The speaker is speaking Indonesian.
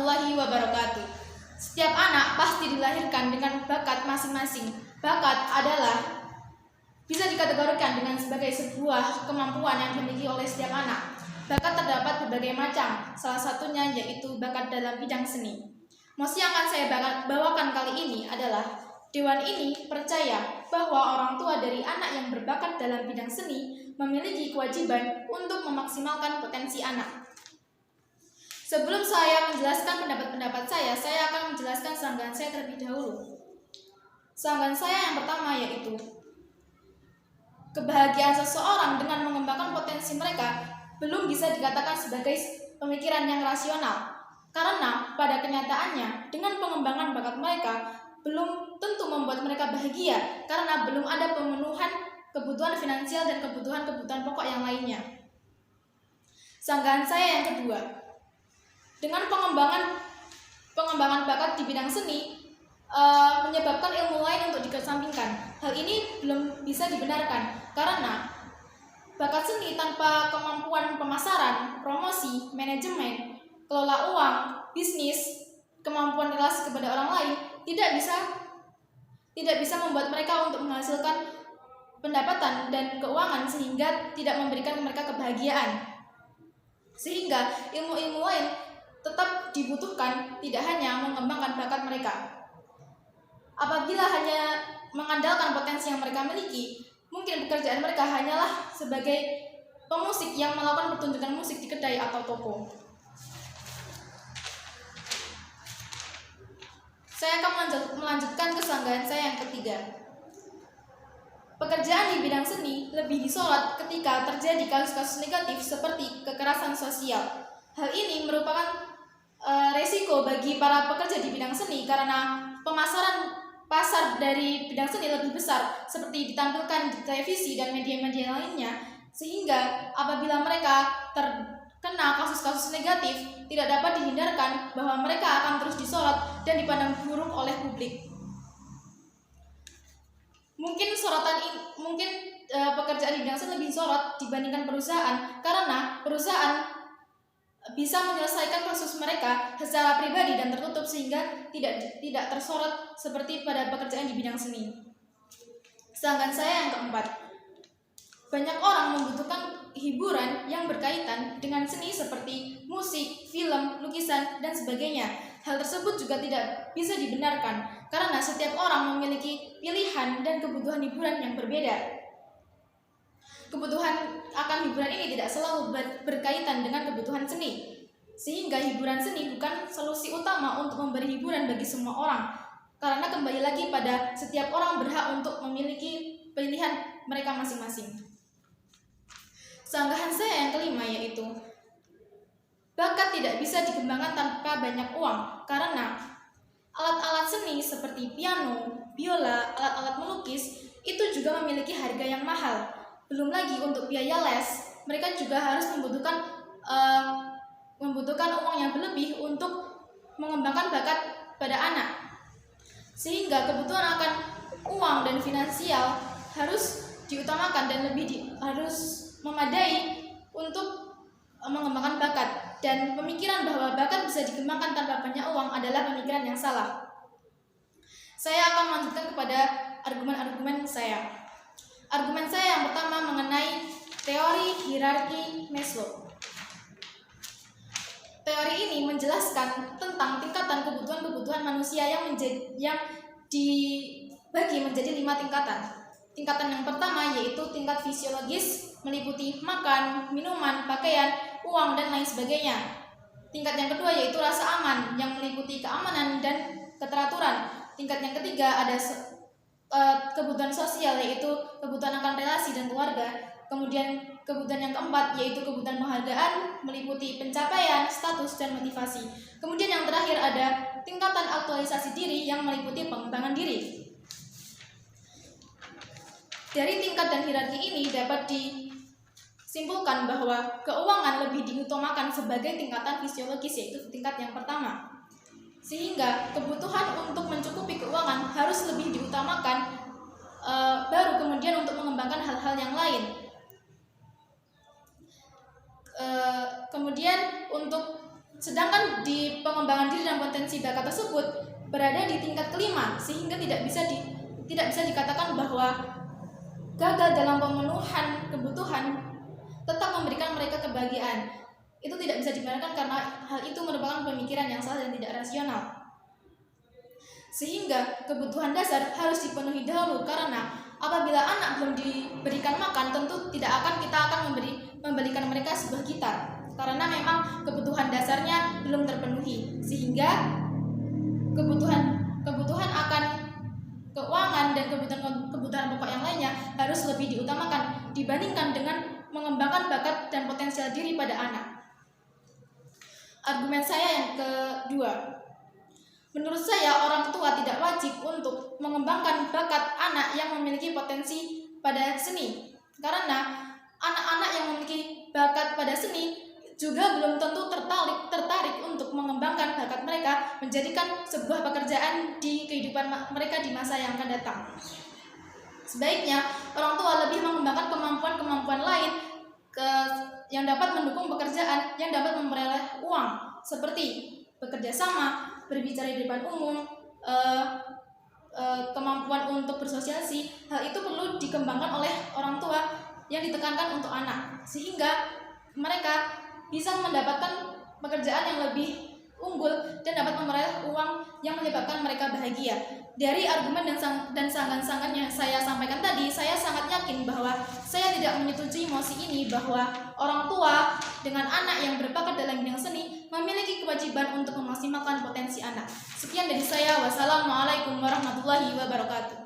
warahmatullahi wabarakatuh. Setiap anak pasti dilahirkan dengan bakat masing-masing. Bakat adalah bisa dikategorikan dengan sebagai sebuah kemampuan yang dimiliki oleh setiap anak. Bakat terdapat berbagai macam, salah satunya yaitu bakat dalam bidang seni. Mosi yang akan saya bawakan kali ini adalah Dewan ini percaya bahwa orang tua dari anak yang berbakat dalam bidang seni memiliki kewajiban untuk memaksimalkan potensi anak. Sebelum saya menjelaskan pendapat-pendapat saya akan menjelaskan sanggahan saya terlebih dahulu. Sanggahan saya yang pertama yaitu kebahagiaan seseorang dengan mengembangkan potensi mereka belum bisa dikatakan sebagai pemikiran yang rasional, karena pada kenyataannya dengan pengembangan bakat mereka belum tentu membuat mereka bahagia karena belum ada pemenuhan kebutuhan finansial dan kebutuhan-kebutuhan pokok yang lainnya. Sanggahan saya yang kedua, dengan pengembangan bakat di bidang seni menyebabkan ilmu lain untuk dikesampingkan. Hal ini belum bisa dibenarkan karena bakat seni tanpa kemampuan pemasaran, promosi, manajemen, kelola uang, bisnis, kemampuan relasi kepada orang lain tidak bisa membuat mereka untuk menghasilkan pendapatan dan keuangan sehingga tidak memberikan mereka kebahagiaan. Sehingga ilmu-ilmu lain tetap dibutuhkan, tidak hanya mengembangkan bakat mereka. Apabila hanya mengandalkan potensi yang mereka miliki, mungkin pekerjaan mereka hanyalah sebagai pemusik yang melakukan pertunjukan musik di kedai atau toko. Saya akan melanjutkan ke sanggahan saya yang ketiga. Pekerjaan di bidang seni lebih disorot ketika terjadi kasus-kasus negatif seperti kekerasan sosial. Hal ini merupakan resiko bagi para pekerja di bidang seni karena pasar dari bidang seni lebih besar seperti ditampilkan di televisi dan media-media lainnya, sehingga apabila mereka terkena kasus-kasus negatif tidak dapat dihindarkan bahwa mereka akan terus disorot dan dipandang buruk oleh publik. Mungkin pekerjaan di bidang seni lebih disorot dibandingkan perusahaan karena perusahaan bisa menyelesaikan kasus mereka secara pribadi dan tertutup sehingga tidak tersorot seperti pada pekerjaan di bidang seni. Sanggahan saya yang keempat, banyak orang membutuhkan hiburan yang berkaitan dengan seni seperti musik, film, lukisan, dan sebagainya. Hal tersebut juga tidak bisa dibenarkan karena setiap orang memiliki pilihan dan kebutuhan hiburan yang berbeda. Kebutuhan akan hiburan ini tidak selalu berkaitan dengan kebutuhan seni, sehingga hiburan seni bukan solusi utama untuk memberi hiburan bagi semua orang, karena kembali lagi pada setiap orang berhak untuk memiliki pilihan mereka masing-masing. Sanggahan saya yang kelima yaitu bakat tidak bisa dikembangkan tanpa banyak uang, karena alat-alat seni seperti piano, biola, alat-alat melukis itu juga memiliki harga yang mahal. Belum lagi untuk biaya les, mereka juga harus membutuhkan uang yang berlebih untuk mengembangkan bakat pada anak. Sehingga kebutuhan akan uang dan finansial harus diutamakan dan harus memadai untuk mengembangkan bakat. Dan pemikiran bahwa bakat bisa dikembangkan tanpa banyak uang adalah pemikiran yang salah. Saya akan melanjutkan kepada argumen-argumen saya. Argumen saya yang pertama mengenai teori hierarki Maslow. Teori ini menjelaskan tentang tingkatan kebutuhan-kebutuhan manusia yang dibagi menjadi 5 tingkatan. Tingkatan yang pertama yaitu tingkat fisiologis, meliputi makan, minuman, pakaian, uang, dan lain sebagainya. Tingkat yang kedua yaitu rasa aman, yang meliputi keamanan dan keteraturan. Tingkat yang ketiga ada kebutuhan sosial, yaitu kebutuhan akan relasi dan keluarga. Kemudian kebutuhan yang keempat yaitu kebutuhan penghargaan, meliputi pencapaian, status, dan motivasi. Kemudian yang terakhir ada tingkatan aktualisasi diri yang meliputi pengembangan diri. Dari tingkat dan hierarki ini dapat disimpulkan bahwa keuangan lebih diutamakan sebagai tingkatan fisiologis, yaitu tingkat yang pertama. Sehingga kebutuhan untuk mencukupi keuangan harus lebih diutamakan, baru kemudian untuk mengembangkan hal-hal yang lain. Kemudian untuk Sedangkan di pengembangan diri dan potensi bakat tersebut berada di tingkat kelima, sehingga tidak bisa dikatakan bahwa gagal dalam pemenuhan kebutuhan tetap memberikan mereka kebahagiaan. Itu tidak bisa dibenarkan karena hal itu merupakan pemikiran yang salah dan tidak rasional. Sehingga kebutuhan dasar harus dipenuhi dahulu, karena apabila anak belum diberikan makan, tentu kita akan memberikan mereka sebuah gitar, karena memang kebutuhan dasarnya belum terpenuhi, sehingga kebutuhan akan keuangan dan kebutuhan pokok yang lainnya harus lebih diutamakan dibandingkan dengan mengembangkan bakat dan potensial diri pada anak. Argumen saya yang kedua, menurut saya orang tua tidak wajib untuk mengembangkan bakat anak yang memiliki potensi pada seni, karena anak-anak yang memiliki bakat pada seni juga belum tentu tertarik untuk mengembangkan bakat mereka menjadikan sebuah pekerjaan di kehidupan mereka di masa yang akan datang. Sebaiknya orang tua lebih mengembangkan kemampuan-kemampuan lain yang dapat mendukung pekerjaan yang dapat memperoleh uang, seperti bekerja sama, berbicara di depan umum, kemampuan untuk bersosialisasi. Hal itu perlu dikembangkan oleh orang tua yang ditekankan untuk anak, sehingga mereka bisa mendapatkan pekerjaan yang lebih unggul dan dapat memperoleh uang yang menyebabkan mereka bahagia. Dari argumen dan sangan-sangan yang saya sampaikan tadi, saya sangat yakin bahwa saya tidak menyetujui mosi ini bahwa orang tua dengan anak yang berbakat dalam bidang seni memiliki kewajiban untuk memaksimalkan potensi anak. Sekian dari saya. Wassalamualaikum warahmatullahi wabarakatuh.